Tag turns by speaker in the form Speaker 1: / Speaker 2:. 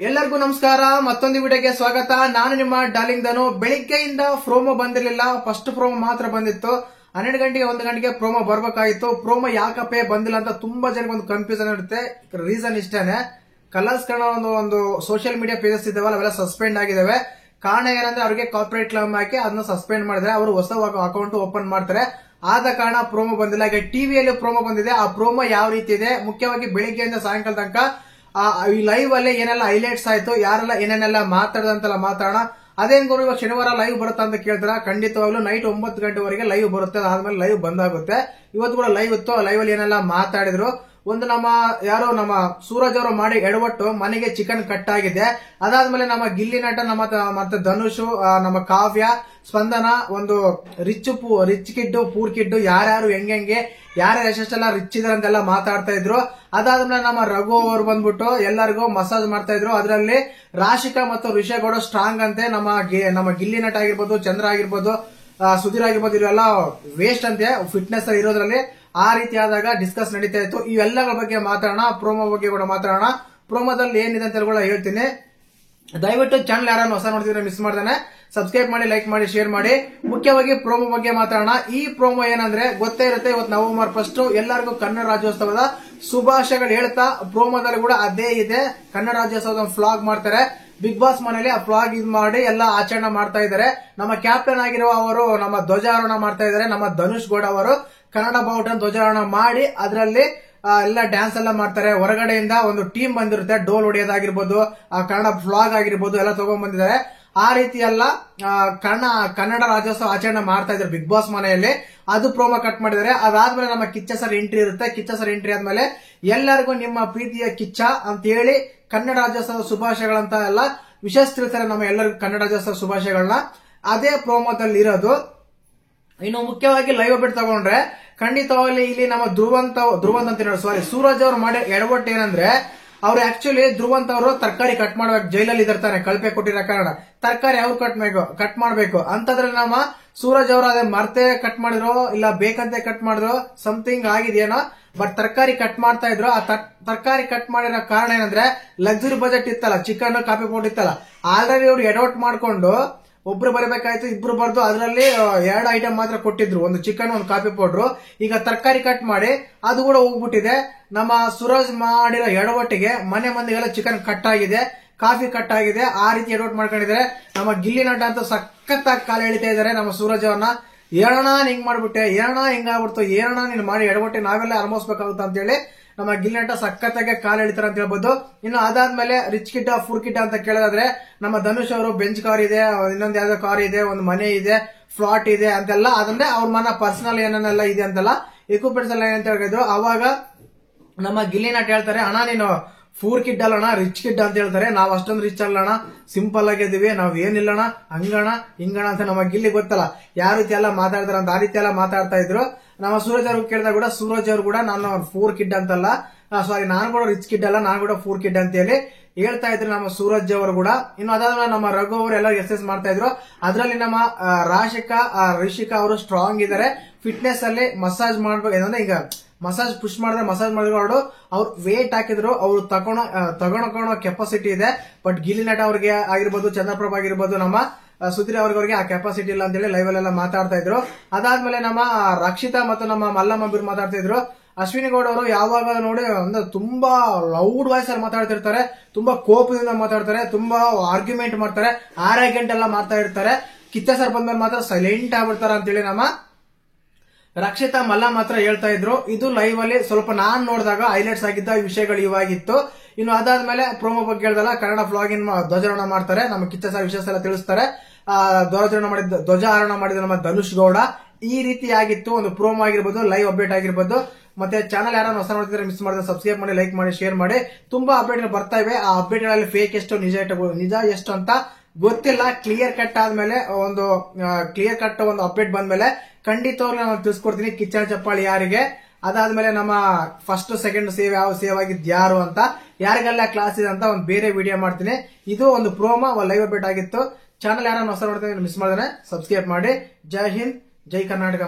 Speaker 1: ಎಲ್ಲರಿಗೂ ನಮಸ್ಕಾರ. ಮತ್ತೊಂದು ವಿಡಿಯೋಗೆ ಸ್ವಾಗತ. ನಾನು ನಿಮ್ಮ ಡಾರ್ಲಿಂಗ್ ಧನು. ಬೆಳಿಗ್ಗೆಯಿಂದ ಪ್ರೋಮೋ ಬಂದಿರಲಿಲ್ಲ. ಫಸ್ಟ್ ಪ್ರೋಮೋ ಮಾತ್ರ ಬಂದಿತ್ತು. 12 ಗಂಟೆಗೆ 1 ಗಂಟೆಗೆ ಪ್ರೋಮೋ ಬರ್ಬೇಕಾಗಿತ್ತು. ಪ್ರೋಮೋ ಯಾಕಪ್ಪೇ ಬಂದಿಲ್ಲ ಅಂತ ತುಂಬಾ ಜನಕ್ಕೆ ಒಂದು ಕನ್ಫ್ಯೂಷನ್ ಇರುತ್ತೆ. ರೀಸನ್ ಇಷ್ಟೇನೆ, ಕಲರ್ಸ್ ಕನ್ನಡ ಒಂದು ಸೋಷಿಯಲ್ ಮೀಡಿಯಾ ಪೇಜಸ್ ಇದಾವಲ್ಲ, ಅವೆಲ್ಲ ಸಸ್ಪೆಂಡ್ ಆಗಿದಾವೆ. ಕಾರಣ ಏನಂದ್ರೆ ಅವ್ರಿಗೆ ಕಾರ್ಪೊರೇಟ್ ಕ್ಲೈಮ್ ಹಾಕಿ ಅದನ್ನ ಸಸ್ಪೆಂಡ್ ಮಾಡಿದ್ರೆ ಅವರು ಹೊಸ ಅಕೌಂಟ್ ಓಪನ್ ಮಾಡ್ತಾರೆ. ಆದ ಕಾರಣ ಪ್ರೋಮೋ ಬಂದಿಲ್ಲ. ಈಗ ಟಿವಿಯಲ್ಲಿ ಪ್ರೋಮೋ ಬಂದಿದೆ. ಆ ಪ್ರೋಮೋ ಯಾವ ರೀತಿ ಇದೆ, ಮುಖ್ಯವಾಗಿ ಬೆಳಿಗ್ಗೆಯಿಂದ ಸಾಯಂಕಾಲ ತನಕ ಈ ಲೈವ್ ಅಲ್ಲಿ ಏನೆಲ್ಲ ಹೈಲೈಟ್ಸ್ ಆಯ್ತು, ಯಾರೆಲ್ಲ ಏನೇನೆಲ್ಲ ಮಾತಾಡದಂತೆಲ್ಲ ಮಾತಾಡೋಣ. ಅದೇನ್ ಗುರು ಇವಾಗ ಶನಿವಾರ ಲೈವ್ ಬರುತ್ತಾ ಅಂತ ಕೇಳ್ತಾರ. ಖಂಡಿತವಾಗ್ಲೂ ನೈಟ್ 9 ಗಂಟೆವರೆಗೆ ಲೈವ್ ಬರುತ್ತೆ. ಅದಾದ್ಮೇಲೆ ಲೈವ್ ಬಂದಾಗುತ್ತೆ. ಇವತ್ತು ಕೂಡ ಲೈವ್ ಇತ್ತು. ಲೈವ್ ಅಲ್ಲಿ ಏನೆಲ್ಲ ಮಾತಾಡಿದ್ರು, ಒಂದು ನಮ್ಮ ಸೂರಜ್ ಅವರು ಮಾಡಿ ಎಡವಟ್ಟು ಮನೆಗೆ ಚಿಕನ್ ಕಟ್ ಆಗಿದೆ. ಅದಾದ್ಮೇಲೆ ನಮ್ಮ ಗಿಲ್ಲಿ ನಟ ಮತ್ತೆ ಧನುಷ್, ನಮ್ಮ ಕಾವ್ಯ, ಸ್ಪಂದನ, ಒಂದು ರಿಚ್ ಕಿಡ್, ಪೂರ್ ಕಿಡ್, ಯಾರ್ಯಾರು ಹೆಂಗೆ ಯಾರ್ಯಾರು ಎಷ್ಟೆಲ್ಲ ರಿಚ್ ಇದಾರೆ ಅಂತೆಲ್ಲ ಮಾತಾಡ್ತಾ ಇದ್ರು. ಅದಾದ್ಮೇಲೆ ನಮ್ಮ ರಘು ಅವರು ಬಂದ್ಬಿಟ್ಟು ಎಲ್ಲರಿಗೂ ಮಸಾಜ್ ಮಾಡ್ತಾ ಇದ್ರು. ಅದರಲ್ಲಿ ರಾಶಿಕಾ ಮತ್ತು ಋಷಿಗೌಡ ಸ್ಟ್ರಾಂಗ್ ಅಂತೆ. ನಮ್ಮ ಗಿಲ್ಲಿ ನಟ ಆಗಿರ್ಬೋದು, ಚಂದ್ರ ಆಗಿರ್ಬೋದು, ಸುಧೀರ್ ಆಗಿರ್ಬೋದು, ಇವರೆಲ್ಲ ವೇಸ್ಟ್ ಅಂತೆ ಫಿಟ್ನೆಸ್ ಇರೋದ್ರಲ್ಲಿ. ಆ ರೀತಿ ಆದಾಗ ಡಿಸ್ಕಸ್ ನಡೀತಾ ಇತ್ತು. ಇವೆಲ್ಲಗಳ ಬಗ್ಗೆ ಮಾತಾಡೋಣ. ಪ್ರೋಮೋ ಬಗ್ಗೆ ಕೂಡ ಮಾತಾಡೋಣ. ಪ್ರೋಮೋದಲ್ಲಿ ಏನಿದೆ ಅಂತ ಕೂಡ ಹೇಳ್ತೀನಿ. ದಯವಿಟ್ಟು ಚಾನಲ್ ಯಾರನ್ನು ಹೊಸ ನೋಡ್ತಿದ್ರೆ ಮಿಸ್ ಮಾಡ್ದಾನೆ ಸಬ್ಸ್ಕ್ರೈಬ್ ಮಾಡಿ, ಲೈಕ್ ಮಾಡಿ, ಶೇರ್ ಮಾಡಿ. ಮುಖ್ಯವಾಗಿ ಪ್ರೋಮೋ ಬಗ್ಗೆ ಮಾತಾಡೋಣ. ಈ ಪ್ರೋಮೋ ಏನಂದ್ರೆ ಗೊತ್ತೇ ಇರುತ್ತೆ. ಇವತ್ತು ನವೆಂಬರ್ 1 ಎಲ್ಲರಿಗೂ ಕನ್ನಡ ರಾಜ್ಯೋತ್ಸವದ ಶುಭಾಶಯಗಳು ಹೇಳ್ತಾ ಪ್ರೋಮೋದಲ್ಲಿ ಕೂಡ ಅದೇ ಇದೆ. ಕನ್ನಡ ರಾಜ್ಯೋತ್ಸವದ ಫ್ಲಾಗ್ ಮಾಡ್ತಾರೆ. ಬಿಗ್ ಬಾಸ್ ಮನೇಲಿ ಆ ಫ್ಲಾಗ್ ಮಾಡಿ ಎಲ್ಲ ಆಚರಣೆ ಮಾಡ್ತಾ ಇದ್ದಾರೆ. ನಮ್ಮ ಕ್ಯಾಪ್ಟನ್ ಆಗಿರುವ ಅವರು ನಮ್ಮ ಧ್ವಜಾರೋಹಣ ಮಾಡ್ತಾ ಇದ್ದಾರೆ. ನಮ್ಮ ಧನುಷ್ ಗೌಡ ಅವರು ಕನ್ನಡ ಬಾವುಟ ಧ್ವಜಾರೋಹಣ ಮಾಡಿ ಅದರಲ್ಲಿ ಎಲ್ಲ ಡ್ಯಾನ್ಸ್ ಎಲ್ಲ ಮಾಡ್ತಾರೆ. ಹೊರಗಡೆಯಿಂದ ಒಂದು ಟೀಮ್ ಬಂದಿರುತ್ತೆ. ಡೋಲ್ ಹೊಡೆಯೋದಾಗಿರ್ಬೋದು, ಕನ್ನಡ ಫ್ಲಾಗ್ ಆಗಿರ್ಬೋದು ಎಲ್ಲ ತಗೊಂಡ್ ಬಂದಿದ್ದಾರೆ. ಆ ರೀತಿ ಎಲ್ಲ ಕನ್ನಡ ರಾಜ್ಯೋತ್ಸವ ಆಚರಣೆ ಮಾಡ್ತಾ ಇದ್ದಾರೆ ಬಿಗ್ ಬಾಸ್ ಮನೆಯಲ್ಲಿ. ಅದು ಪ್ರೋಮೋ ಕಟ್ ಮಾಡಿದ್ದಾರೆ. ಅದಾದ್ಮೇಲೆ ನಮ್ಮ ಕಿಚ್ಚ ಸರ್ ಎಂಟ್ರಿ ಇರುತ್ತೆ. ಕಿಚ್ಚ ಸರ್ ಎಂಟ್ರಿ ಆದ್ಮೇಲೆ ಎಲ್ಲರಿಗೂ ನಿಮ್ಮ ಪ್ರೀತಿಯ ಕಿಚ್ಚ ಅಂತ ಹೇಳಿ ಕನ್ನಡ ರಾಜ್ಯೋತ್ಸವ ಶುಭಾಶಯಗಳಂತ ಎಲ್ಲ ವಿಶೇಷ ತಿಳಿಸ್ತಾರೆ. ನಮ್ಮ ಎಲ್ಲರಿಗೂ ಕನ್ನಡ ರಾಜ್ಯೋತ್ಸವ ಶುಭಾಶಯಗಳನ್ನ ಅದೇ ಪ್ರೋಮೋದಲ್ಲಿ ಇರೋದು. ಇನ್ನು ಮುಖ್ಯವಾಗಿ ಲೈವ್ ಅಪ್ಡೇಟ್ ತಗೊಂಡ್ರೆ ಖಂಡಿತವಾಗ್ಲಿ ಇಲ್ಲಿ ನಮ್ಮ ಧ್ರುವಂತ್ ಅಂತ ಸಾರಿ ಸೂರಜ್ ಅವರು ಮಾಡಿ ಎಡವಟ್ಟು ಏನಂದ್ರೆ, ಅವ್ರು ಆಕ್ಚುಲಿ ಧ್ರುವಂತ್ ಅವರು ತರಕಾರಿ ಕಟ್ ಮಾಡ್ಬೇಕು. ಜೈಲಲ್ಲಿ ಇದಿರ್ತಾನೆ ಕಳಪೆ ಕೊಟ್ಟಿರೋ ಕಾರಣ ತರಕಾರಿ ಅವ್ರು ಕಟ್ ಮಾಡ್ಬೇಕು ಅಂತಂದ್ರೆ ನಮ್ಮ ಸೂರಜ್ ಅವರು ಅದೇ ಮರ್ತೆ ಕಟ್ ಮಾಡಿದ್ರು, ಇಲ್ಲ ಬೇಕಂತೆ ಕಟ್ ಮಾಡಿದ್ರು, ಸಮಥಿಂಗ್ ಆಗಿದೆಯೇನೋ. ಬಟ್ ತರಕಾರಿ ಕಟ್ ಮಾಡ್ತಾ ಇದ್ರು. ಆ ತರಕಾರಿ ಕಟ್ ಮಾಡಿರೋ ಕಾರಣ ಏನಂದ್ರೆ, ಲಕ್ಸುರಿ ಬಜೆಟ್ ಇತ್ತಲ್ಲ, ಚಿಕನ್ ಕಾಫಿ ಪೌಡರ್ ಇತ್ತಲ್ಲ, ಆಲ್ರೆಡಿ ಅವ್ರು ಎಡವಟ್ ಮಾಡ್ಕೊಂಡು ಒಬ್ರು ಬರಬೇಕಾಯ್ತು, ಇಬ್ರು ಬರ್ದು ಅದರಲ್ಲಿ 2 ಐಟಮ್ ಮಾತ್ರ ಕೊಟ್ಟಿದ್ರು, ಒಂದು ಚಿಕನ್, ಒಂದು ಕಾಫಿ ಪೌಡ್ರು. ಈಗ ತರಕಾರಿ ಕಟ್ ಮಾಡಿ ಅದು ಕೂಡ ಹೋಗ್ಬಿಟ್ಟಿದೆ. ನಮ್ಮ ಸೂರಜ್ ಮಾಡಿರೋ ಎಡವಟ್ಟಿಗೆ ಮನೆ ಮಂದಿಗೆಲ್ಲ ಚಿಕನ್ ಕಟ್ ಆಗಿದೆ, ಕಾಫಿ ಕಟ್ ಆಗಿದೆ. ಆ ರೀತಿ ಎಡವಟ್ ಮಾಡ್ಕೊಂಡಿದ್ದಾರೆ. ನಮ್ಮ ಗಿಲ್ಲಿ ನಟ ಅಂತೂ ಸಖತ್ತಾಗಿ ಕಾಲ ಎಳಿತಾ ಇದ್ದಾರೆ ನಮ್ಮ ಸೂರಜ್ ಅವ್ರನ್ನ. ಏನಣ್ಣ ಹಿಂಗ್ ಮಾಡ್ಬಿಟ್ಟೆ, ಏನಣ್ಣ ಹಿಂಗಾಗ್ಬಿಡ್ತು, ಏನಣ್ಣ ನೀನ್ ಮಾಡಿ ಎಡವಟ್ಟೆ ನಾವೆಲ್ಲ ಅನುಭವಿಸ್ಬೇಕಾಗುತ್ತೆ ಅಂತ ಹೇಳಿ ನಮ್ಮ ಗಿಲ್ಲಿ ನಟ ಸಖತ್ತಾಗಿ ಕಾಲ ಎಳಿತಾರ ಅಂತ ಹೇಳ್ಬೋದು. ಇನ್ನು ಅದಾದ್ಮೇಲೆ ರಿಚ್ ಕಿಡ್ಡ ಫುರ್ ಕಿಡ್ಡ ಅಂತ ಕೇಳೋದಾದ್ರೆ ನಮ್ಮ ಧನುಷ್ ಅವರು ಬೆಂಚ್ ಕಾರ್ ಇದೆ, ಇನ್ನೊಂದು ಯಾವ್ದೋ ಕಾರ್ ಇದೆ, ಒಂದು ಮನೆ ಇದೆ, ಫ್ಲಾಟ್ ಇದೆ ಅಂತೆಲ್ಲ, ಅದಂದ್ರೆ ಅವ್ರ ಮನ ಪರ್ಸನಲ್ ಏನೇನೆಲ್ಲ ಇದೆ ಅಂತೆಲ್ಲ ಎಕ್ವಿಪ್ಮೆಂಟ್ಸ್ ಎಲ್ಲ ಏನಂತ ಹೇಳಿದ್ರು. ಅವಾಗ ನಮ್ಮ ಗಿಲ್ಲಿ ನಟ ಹೇಳ್ತಾರೆ, ಅಣ್ಣ ನೀನು ಫೂರ್ ಕಿಡ್ ಅಲ್ಲಣ್ಣ, ರಿಚ್ ಕಿಡ್ ಅಂತ ಹೇಳ್ತಾರೆ. ನಾವ್ ಅಷ್ಟೊಂದು ರಿಚ್ ಅಲ್ಲಣ್ಣ, ಸಿಂಪಲ್ ಆಗಿದ್ದೀವಿ, ನಾವ್ ಏನಿಲ್ಲಣ್ಣ, ಹಂಗಣ ಹಿಂಗಣ ಅಂತ ನಮ್ಮ ಗಿಲ್ಲಿ ಗೊತ್ತಲ್ಲ ಯಾವ ರೀತಿ ಎಲ್ಲ ಮಾತಾಡ್ತಾರ ಅಂತ. ಆ ರೀತಿ ಎಲ್ಲ ಮಾತಾಡ್ತಾ ಇದ್ರು. ನಮ್ಮ ಸೂರಜ್ ಅವ್ರಿಗೆ ಕೇಳಿದಾಗ ಕೂಡ ಸೂರಜ್ ಅವರು ಕೂಡ ನಾನು ಫೂರ್ ಕಿಡ್ ಅಂತಲ್ಲ, ಸಾರಿ ನಾನು ಕೂಡ ರಿಚ್ ಕಿಡ್ ಅಲ್ಲ, ನಾನು ಕೂಡ ಫೂರ್ ಕಿಡ್ ಅಂತ ಹೇಳಿ ಹೇಳ್ತಾ ಇದ್ರು ನಮ್ಮ ಸೂರಜ್ ಅವರು ಕೂಡ. ಇನ್ನು ಅದಾದ್ಮೇಲೆ ನಮ್ಮ ರಘು ಅವರು ಎಲ್ಲ ಎಕ್ಸರ್ಸೈಸ್ ಮಾಡ್ತಾ ಇದ್ರು. ಅದರಲ್ಲಿ ನಮ್ಮ ಋಷಿಕಾ ಅವರು ಸ್ಟ್ರಾಂಗ್ ಇದಾರೆ. ಫಿಟ್ನೆಸ್ ಅಲ್ಲಿ ಮಸಾಜ್ ಮಾಡ್ಬೇಕು ಏನಂದ್ರೆ, ಈಗ ಮಸಾಜ್ ಪುಷ್ ಮಾಡಿದ್ರು ಅವ್ರು ವೇಟ್ ಹಾಕಿದ್ರು. ಅವ್ರು ತಗೊಳೋ ಕೆಪಾಸಿಟಿ ಇದೆ. ಬಟ್ ಗಿಲ್ಲಿ ನಟ ಅವ್ರಿಗೆ ಆಗಿರ್ಬೋದು, ಚಂದ್ರಪ್ರಭಾ ಆಗಿರ್ಬೋದು, ನಮ್ಮ ಸುಧೀರ್ ಅವ್ರಿಗೆ ಆ ಕೆಪಾಸಿಟಿ ಇಲ್ಲ ಅಂತ ಹೇಳಿ ಲೈವ್ ಅಲ್ಲೆಲ್ಲ ಮಾತಾಡ್ತಾ ಇದ್ರು. ಅದಾದ್ಮೇಲೆ ನಮ್ಮ ರಕ್ಷಿತಾ ಮತ್ತು ನಮ್ಮ ಮಲ್ಲಮ್ಮ ಬಿರ್ ಮಾತಾಡ್ತಾ ಇದ್ರು. ಅಶ್ವಿನಿ ಗೌಡ ಅವರು ಯಾವಾಗ ನೋಡಿ ಅಂದ್ರೆ ತುಂಬಾ ಲೌಡ್ ವಾಯ್ಸ್ ಅಲ್ಲಿ ಮಾತಾಡ್ತಿರ್ತಾರೆ, ತುಂಬಾ ಕೋಪದಿಂದ ಮಾತಾಡ್ತಾರೆ, ತುಂಬಾ ಆರ್ಗ್ಯುಮೆಂಟ್ ಮಾಡ್ತಾರೆ, ಆರ್ಗ್ಯುಮೆಂಟ್ ಎಲ್ಲ ಮಾಡ್ತಾ ಇರ್ತಾರೆ. ಕಿಚ್ಚ ಸರ್ ಬಂದ್ಮೇಲೆ ಮಾತ್ರ ಸೈಲೆಂಟ್ ಆಗ್ಬಿಡ್ತಾರ ಅಂತೇಳಿ ನಮ್ಮ ರಕ್ಷಿತಾ ಮಲ್ಲ ಮಾತ್ರ ಹೇಳ್ತಾ ಇದ್ರು. ಇದು ಲೈವ್ ಅಲ್ಲಿ ಸ್ವಲ್ಪ ನಾನ್ ನೋಡಿದಾಗ ಹೈಲೈಟ್ಸ್ ಆಗಿದ್ದ ವಿಷಯಗಳು ಇವಾಗಿತ್ತು. ಇನ್ನು ಅದಾದ್ಮೇಲೆ ಪ್ರೋಮೋ ಬಗ್ಗೆ ಹೇಳ್ದಲ್ಲ, ಕನ್ನಡ ಫ್ಲಾಗಿನ್ ಧ್ವಜಾರೋಹಣ ಮಾಡ್ತಾರೆ. ನಮ್ಮ ಕಿಚ್ಚ ಸರ್ ವಿಷಯ ಎಲ್ಲ ತಿಳಿಸ್ತಾರೆ. ಧ್ವಜಾರೋಹಣ ಮಾಡಿದ ನಮ್ಮ ಧನುಷ್ ಗೌಡ. ಈ ರೀತಿ ಆಗಿತ್ತು ಒಂದು ಪ್ರೋಮೋ ಆಗಿರ್ಬೋದು, ಲೈವ್ ಅಪ್ಡೇಟ್ ಆಗಿರ್ಬೋದು. ಮತ್ತೆ ಚಾನಲ್ ಯಾರನ್ನ ಹೊಸ ನೋಡ್ತಿದ್ರೆ ಮಿಸ್ ಮಾಡಿದ್ರೆ ಸಬ್ಸ್ಕ್ರೈಬ್ ಮಾಡಿ, ಲೈಕ್ ಮಾಡಿ, ಶೇರ್ ಮಾಡಿ. ತುಂಬಾ ಅಪ್ಡೇಟ್ ಬರ್ತಾ ಇವೆ. ಆ ಅಪ್ಡೇಟ್ ಗಳಲ್ಲಿ ಫೇಕ್ ಎಷ್ಟು, ನಿಜ ಎಷ್ಟು ಅಂತ ಗೊತ್ತಿಲ್ಲ. ಕ್ಲಿಯರ್ ಕಟ್ ಆದ್ಮೇಲೆ ಒಂದು ಅಪ್ಡೇಟ್ ಬಂದ್ಮೇಲೆ ಖಂಡಿತವಾಗ್ಲೂ ನಾನು ತಿಳಿಸ್ಕೊಡ್ತೀನಿ ಕಿಚ್ಚನ ಚಪ್ಪಾಳಿ ಯಾರಿಗೆ. ಅದಾದ್ಮೇಲೆ ನಮ್ಮ ಫಸ್ಟ್ ಸೆಕೆಂಡ್ ಸೇವ್ ಆಗಿದ್ದು ಯಾರು ಅಂತ, ಯಾರಿಗೆಲ್ಲ ಕ್ಲಾಸ್ ಇದೆ ಅಂತ ಒಂದು ಬೇರೆ ವಿಡಿಯೋ ಮಾಡ್ತೀನಿ. ಇದು ಒಂದು ಪ್ರೋಮೋ ಲೈವ್ ಅಪ್ಡೇಟ್ ಆಗಿತ್ತು. ಚಾನಲ್ ಯಾರನ್ನ ಹೊಸ ನೋಡ್ತೀನಿ ಮಿಸ್ ಮಾಡಿದ್ರೆ ಸಬ್ಸ್ಕ್ರೈಬ್ ಮಾಡಿ. ಜೈ ಹಿಂದ್, ಜೈ ಕರ್ನಾಟಕ.